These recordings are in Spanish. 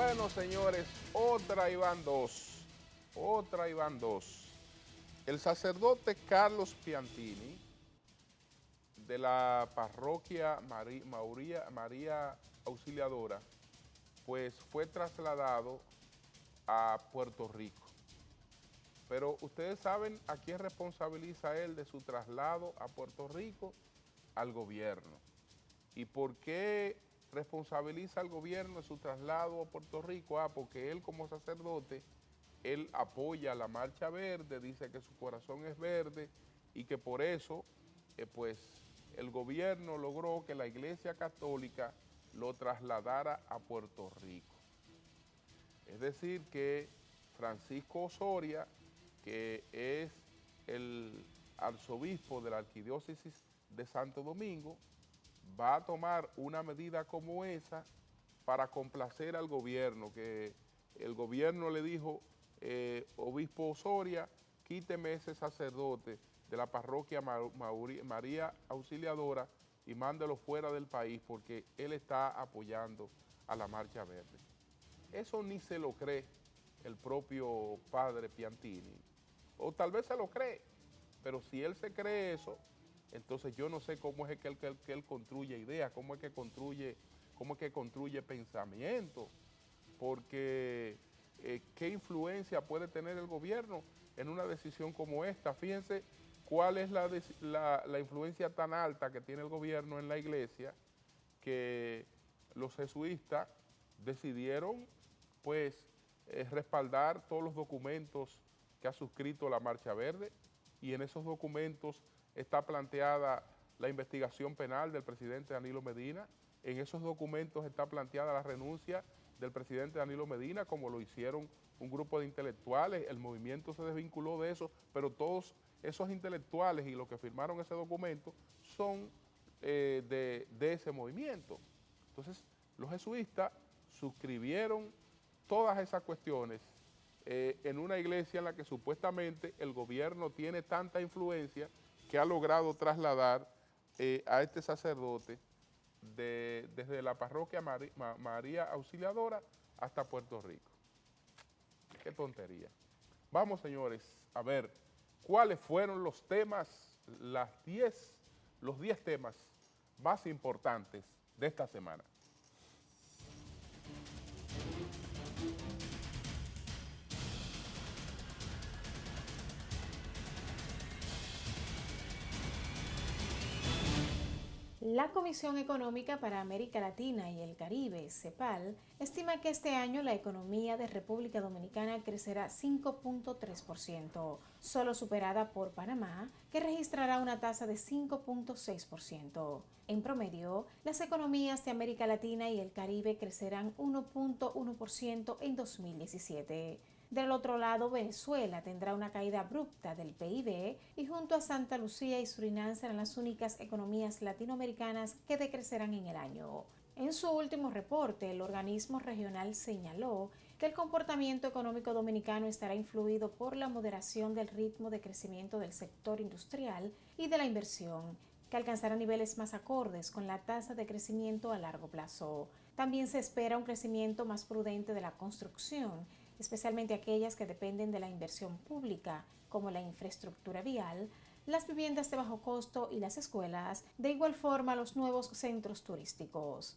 Bueno, señores, otra y van dos. Otra y van dos. El sacerdote Carlos Piantini, de la parroquia María Auxiliadora, pues fue trasladado a Puerto Rico. Pero ustedes saben a quién responsabiliza él de su traslado a Puerto Rico: al gobierno. ¿Y por qué responsabiliza al gobierno de su traslado a Puerto Rico? Porque él, como sacerdote, él apoya la Marcha Verde, dice que su corazón es verde y que por eso, pues, el gobierno logró que la Iglesia Católica lo trasladara a Puerto Rico. Es decir, que Francisco Osoria, que es el arzobispo de la Arquidiócesis de Santo Domingo, va a tomar una medida como esa para complacer al gobierno, que el gobierno le dijo: obispo Osoria, quíteme ese sacerdote de la parroquia María Auxiliadora y mándelo fuera del país porque él está apoyando a la Marcha Verde. Eso ni se lo cree el propio padre Piantini, o tal vez se lo cree, pero si él se cree eso, entonces yo no sé cómo es que él construye ideas, cómo es que construye pensamiento, porque ¿qué influencia puede tener el gobierno en una decisión como esta? Fíjense cuál es la influencia tan alta que tiene el gobierno en la iglesia, que los jesuitas decidieron, pues, respaldar todos los documentos que ha suscrito la Marcha Verde, y en esos documentos está planteada la investigación penal del presidente Danilo Medina. En esos documentos está planteada la renuncia del presidente Danilo Medina, como lo hicieron un grupo de intelectuales. El movimiento se desvinculó de eso, pero todos esos intelectuales y los que firmaron ese documento son de ese movimiento. Entonces, los jesuitas suscribieron todas esas cuestiones en una iglesia en la que supuestamente el gobierno tiene tanta influencia que ha logrado trasladar a este sacerdote desde la parroquia María Auxiliadora hasta Puerto Rico. Qué tontería. Vamos, señores, a ver cuáles fueron los temas, los 10 temas más importantes de esta semana. La Comisión Económica para América Latina y el Caribe, CEPAL, estima que este año la economía de República Dominicana crecerá 5.3%, solo superada por Panamá, que registrará una tasa de 5.6%. En promedio, las economías de América Latina y el Caribe crecerán 1.1% en 2017. Del otro lado, Venezuela tendrá una caída abrupta del PIB y junto a Santa Lucía y Surinam serán las únicas economías latinoamericanas que decrecerán en el año. En su último reporte, el organismo regional señaló que el comportamiento económico dominicano estará influido por la moderación del ritmo de crecimiento del sector industrial y de la inversión, que alcanzará niveles más acordes con la tasa de crecimiento a largo plazo. También se espera un crecimiento más prudente de la construcción, especialmente aquellas que dependen de la inversión pública, como la infraestructura vial, las viviendas de bajo costo y las escuelas, de igual forma los nuevos centros turísticos.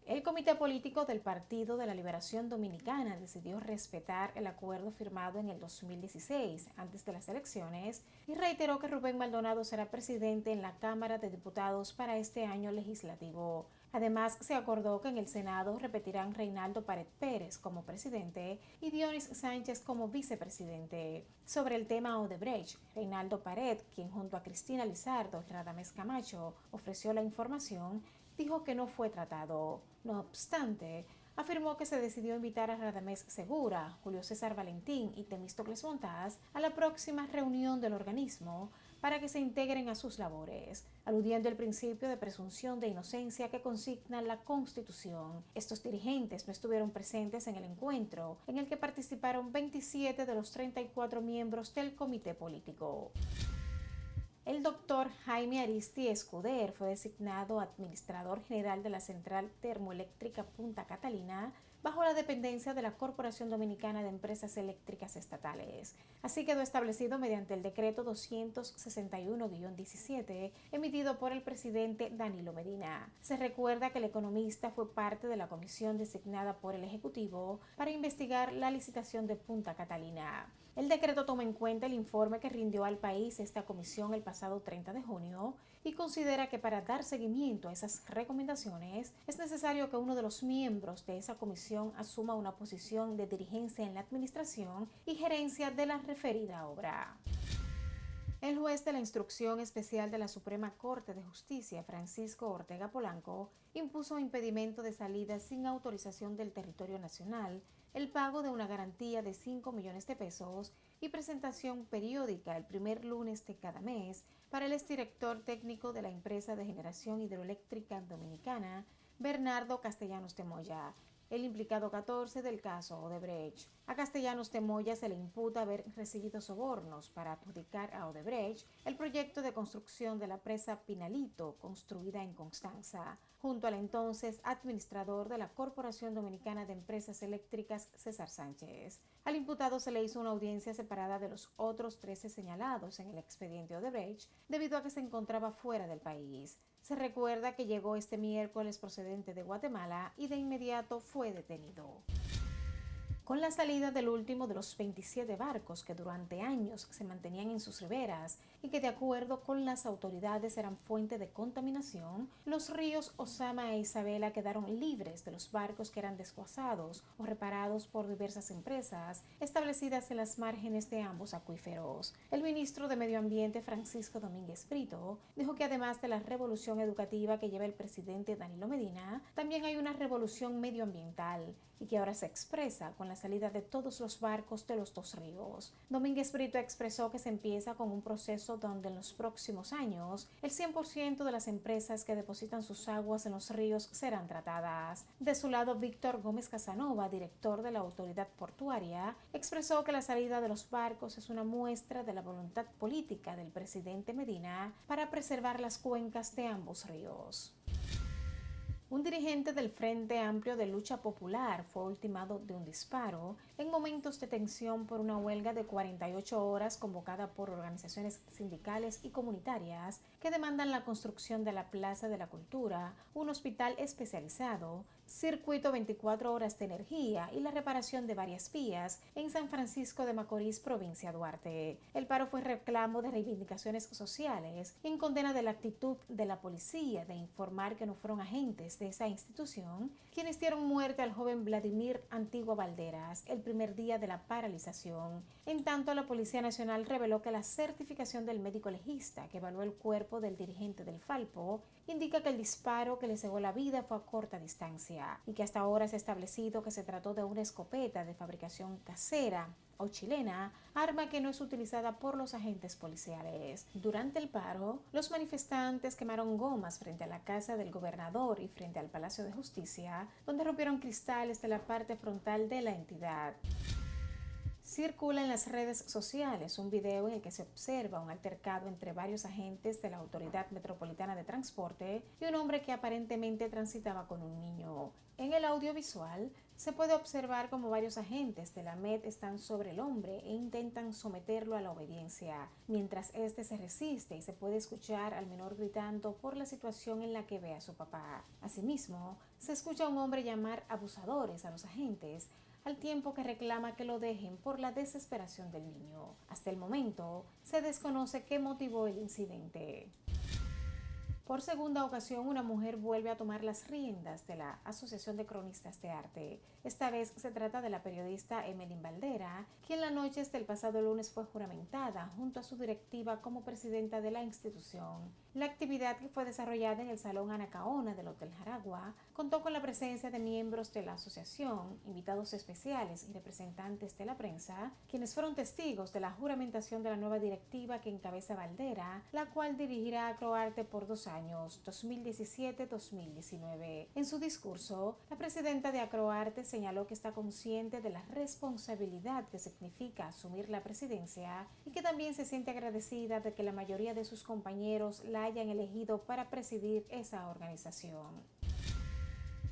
El Comité Político del Partido de la Liberación Dominicana decidió respetar el acuerdo firmado en el 2016, antes de las elecciones, y reiteró que Rubén Maldonado será presidente en la Cámara de Diputados para este año legislativo. Además, se acordó que en el Senado repetirán Reinaldo Pared Pérez como presidente y Dionis Sánchez como vicepresidente. Sobre el tema Odebrecht, Reinaldo Pared, quien junto a Cristina Lizardo y Radamés Camacho ofreció la información, dijo que no fue tratado. No obstante, afirmó que se decidió invitar a Radamés Segura, Julio César Valentín y Temístocles Montaz a la próxima reunión del organismo para que se integren a sus labores, aludiendo al principio de presunción de inocencia que consigna la Constitución. Estos dirigentes no estuvieron presentes en el encuentro, en el que participaron 27 de los 34 miembros del comité político. El doctor Jaime Aristi Escuder fue designado administrador general de la Central Termoeléctrica Punta Catalina bajo la dependencia de la Corporación Dominicana de Empresas Eléctricas Estatales. Así quedó establecido mediante el decreto 261-17 emitido por el presidente Danilo Medina. Se recuerda que el economista fue parte de la comisión designada por el Ejecutivo para investigar la licitación de Punta Catalina. El decreto toma en cuenta el informe que rindió al país esta comisión el pasado 30 de junio y considera que para dar seguimiento a esas recomendaciones es necesario que uno de los miembros de esa comisión asuma una posición de dirigencia en la administración y gerencia de la referida obra. El juez de la Instrucción Especial de la Suprema Corte de Justicia, Francisco Ortega Polanco, impuso impedimento de salida sin autorización del territorio nacional, el pago de una garantía de 5 millones de pesos y presentación periódica el primer lunes de cada mes para el exdirector técnico de la empresa de generación hidroeléctrica dominicana, Bernardo Castellanos de Moya, el implicado 14 del caso Odebrecht. A Castellanos de Moya se le imputa haber recibido sobornos para adjudicar a Odebrecht el proyecto de construcción de la presa Pinalito, construida en Constanza, junto al entonces administrador de la Corporación Dominicana de Empresas Eléctricas, César Sánchez. Al imputado se le hizo una audiencia separada de los otros 13 señalados en el expediente Odebrecht, debido a que se encontraba fuera del país. Se recuerda que llegó este miércoles procedente de Guatemala y de inmediato fue detenido. Con la salida del último de los 27 barcos que durante años se mantenían en sus riberas y que de acuerdo con las autoridades eran fuente de contaminación, los ríos Osama e Isabela quedaron libres de los barcos que eran desguazados o reparados por diversas empresas establecidas en las márgenes de ambos acuíferos. El ministro de Medio Ambiente, Francisco Domínguez Brito, dijo que además de la revolución educativa que lleva el presidente Danilo Medina, también hay una revolución medioambiental y que ahora se expresa con la salida de todos los barcos de los dos ríos. Domínguez Brito expresó que se empieza con un proceso donde en los próximos años el 100% de las empresas que depositan sus aguas en los ríos serán tratadas. De su lado, Víctor Gómez Casanova, director de la autoridad portuaria, expresó que la salida de los barcos es una muestra de la voluntad política del presidente Medina para preservar las cuencas de ambos ríos. Un dirigente del Frente Amplio de Lucha Popular fue ultimado de un disparo en momentos de tensión por una huelga de 48 horas convocada por organizaciones sindicales y comunitarias que demandan la construcción de la Plaza de la Cultura, un hospital especializado, circuito 24 horas de energía y la reparación de varias vías en San Francisco de Macorís, provincia Duarte. El paro fue reclamo de reivindicaciones sociales y en condena de la actitud de la policía de informar que no fueron agentes de esa institución quienes dieron muerte al joven Vladimir Antigua Valderas el primer día de la paralización. En tanto, la Policía Nacional reveló que la certificación del médico legista que evaluó el cuerpo del dirigente del Falpo indica que el disparo que le cegó la vida fue a corta distancia y que hasta ahora se ha establecido que se trató de una escopeta de fabricación casera o chilena, arma que no es utilizada por los agentes policiales. Durante el paro, los manifestantes quemaron gomas frente a la casa del gobernador y frente al Palacio de Justicia, donde rompieron cristales de la parte frontal de la entidad. Circula en las redes sociales un video en el que se observa un altercado entre varios agentes de la Autoridad Metropolitana de Transporte y un hombre que aparentemente transitaba con un niño. En el audiovisual se puede observar cómo varios agentes de la MED están sobre el hombre e intentan someterlo a la obediencia, mientras este se resiste y se puede escuchar al menor gritando por la situación en la que ve a su papá. Asimismo, se escucha a un hombre llamar abusadores a los agentes, al tiempo que reclama que lo dejen por la desesperación del niño. Hasta el momento, se desconoce qué motivó el incidente. Por segunda ocasión, una mujer vuelve a tomar las riendas de la Asociación de Cronistas de Arte. Esta vez se trata de la periodista Emelín Valdera, quien la noche del pasado lunes fue juramentada junto a su directiva como presidenta de la institución. La actividad, que fue desarrollada en el Salón Anacaona del Hotel Jaragua, contó con la presencia de miembros de la asociación, invitados especiales y representantes de la prensa, quienes fueron testigos de la juramentación de la nueva directiva que encabeza Valdera, la cual dirigirá a Acroarte por 2 años, 2017-2019. En su discurso, la presidenta de Acroarte señaló que está consciente de la responsabilidad que significa asumir la presidencia y que también se siente agradecida de que la mayoría de sus compañeros la hayan elegido para presidir esa organización.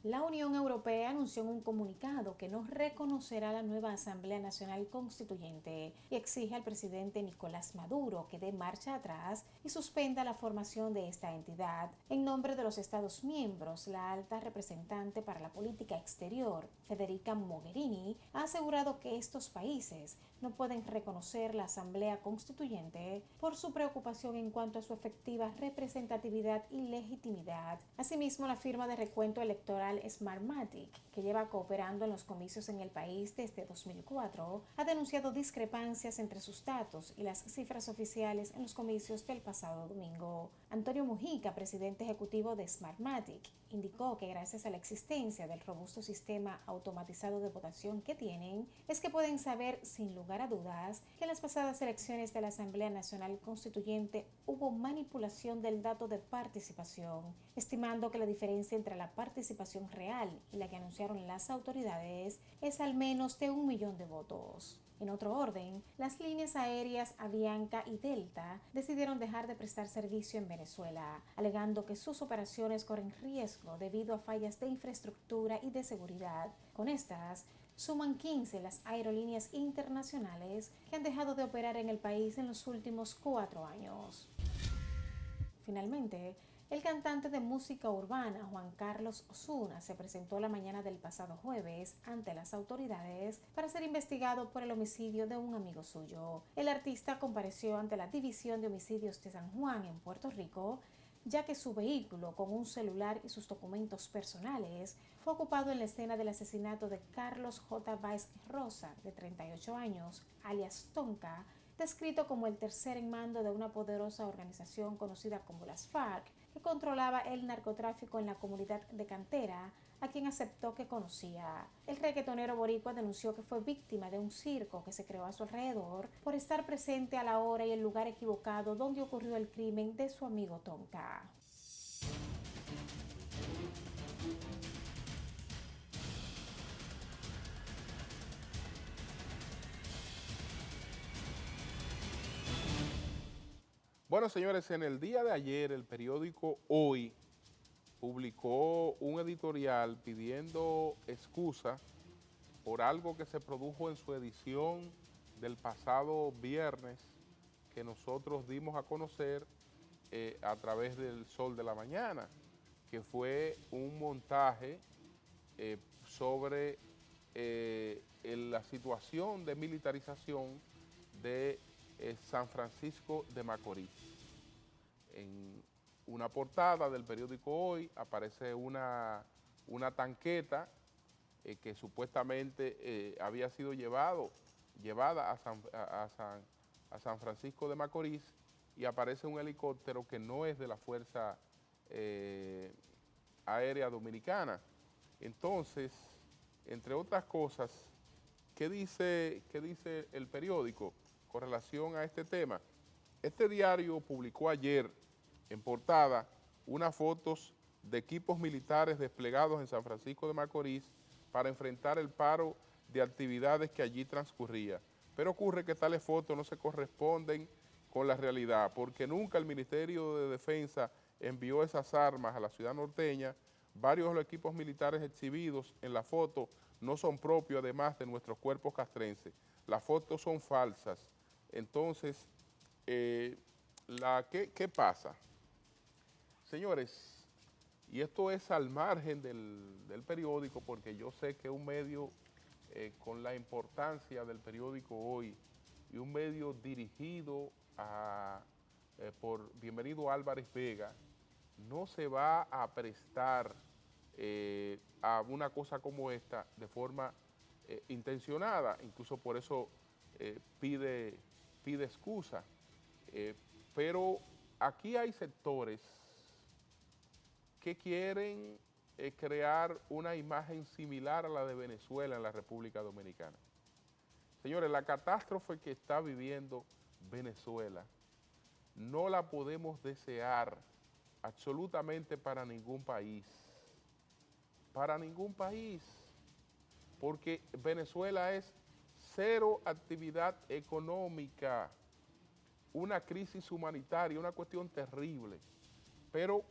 La Unión Europea anunció en un comunicado que no reconocerá la nueva Asamblea Nacional Constituyente y exige al presidente Nicolás Maduro que dé marcha atrás y suspenda la formación de esta entidad. En nombre de los Estados miembros, la alta representante para la política exterior, Federica Mogherini, ha asegurado que estos países no pueden reconocer la Asamblea Constituyente por su preocupación en cuanto a su efectiva representatividad y legitimidad. Asimismo, la firma de recuento electoral Smartmatic, que lleva cooperando en los comicios en el país desde 2004, ha denunciado discrepancias entre sus datos y las cifras oficiales en los comicios del pasado domingo. Antonio Mujica, presidente ejecutivo de Smartmatic, indicó que gracias a la existencia del robusto sistema automatizado de votación que tienen, es que pueden saber sin lugar a dudas que en las pasadas elecciones de la Asamblea Nacional Constituyente hubo manipulación del dato de participación, estimando que la diferencia entre la participación real y la que anunciaron las autoridades es al menos de 1 millón de votos. En otro orden, las líneas aéreas Avianca y Delta decidieron dejar de prestar servicio en Venezuela, alegando que sus operaciones corren riesgo debido a fallas de infraestructura y de seguridad. Con estas, suman 15 las aerolíneas internacionales que han dejado de operar en el país en los últimos 4 años. Finalmente, el cantante de música urbana Juan Carlos Osuna se presentó la mañana del pasado jueves ante las autoridades para ser investigado por el homicidio de un amigo suyo. El artista compareció ante la División de Homicidios de San Juan en Puerto Rico, ya que su vehículo con un celular y sus documentos personales fue ocupado en la escena del asesinato de Carlos J. Báez Rosa, de 38 años, alias Tonka, descrito como el tercer en mando de una poderosa organización conocida como las FARC, que controlaba el narcotráfico en la comunidad de Cantera, a quien aceptó que conocía. El reggaetonero boricua denunció que fue víctima de un circo que se creó a su alrededor por estar presente a la hora y el lugar equivocado donde ocurrió el crimen de su amigo Tonka. Bueno, señores, en el día de ayer el periódico Hoy publicó un editorial pidiendo excusa por algo que se produjo en su edición del pasado viernes que nosotros dimos a conocer a través del Sol de la Mañana, que fue un montaje sobre la situación de militarización de San Francisco de Macorís. En una portada del periódico Hoy aparece una tanqueta que supuestamente había sido llevada a San Francisco de Macorís, y aparece un helicóptero que no es de la Fuerza Aérea Dominicana. Entonces, entre otras cosas, ¿qué dice el periódico con relación a este tema? Este diario publicó ayer en portada unas fotos de equipos militares desplegados en San Francisco de Macorís para enfrentar el paro de actividades que allí transcurría. Pero ocurre que tales fotos no se corresponden con la realidad, porque nunca el Ministerio de Defensa envió esas armas a la ciudad norteña. Varios de los equipos militares exhibidos en la foto no son propios, además, de nuestros cuerpos castrenses. Las fotos son falsas. Entonces, ¿qué pasa? Señores, y esto es al margen del periódico, porque yo sé que un medio con la importancia del periódico Hoy y un medio dirigido por Bienvenido Álvarez Vega, no se va a prestar a una cosa como esta de forma intencionada. Incluso por eso pide excusa. Pero aquí hay sectores que quieren crear una imagen similar a la de Venezuela en la República Dominicana. Señores, la catástrofe que está viviendo Venezuela no la podemos desear absolutamente para ningún país, porque Venezuela es cero actividad económica, una crisis humanitaria, una cuestión terrible, pero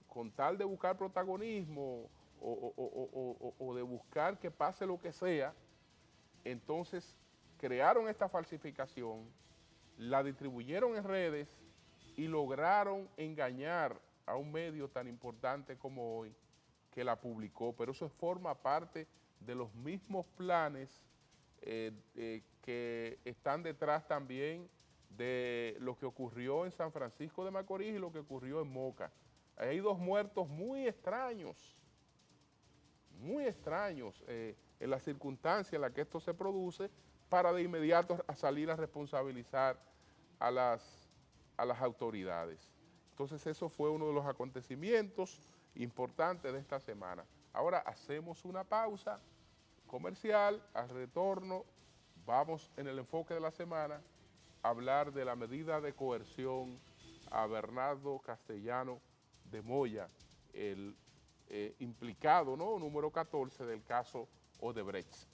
con tal de buscar protagonismo o de buscar que pase lo que sea, entonces crearon esta falsificación, la distribuyeron en redes y lograron engañar a un medio tan importante como hoy que la publicó, pero eso forma parte de los mismos planes que están detrás también de lo que ocurrió en San Francisco de Macorís y lo que ocurrió en Moca. Hay dos muertos muy extraños en las circunstancias en las que esto se produce, para de inmediato a salir a responsabilizar a las autoridades. Entonces eso fue uno de los acontecimientos importantes de esta semana. Ahora hacemos una pausa comercial, al retorno vamos en el enfoque de la semana a hablar de la medida de coerción a Bernardo Castellano de Moya, el implicado, ¿no?, número 14 del caso Odebrecht.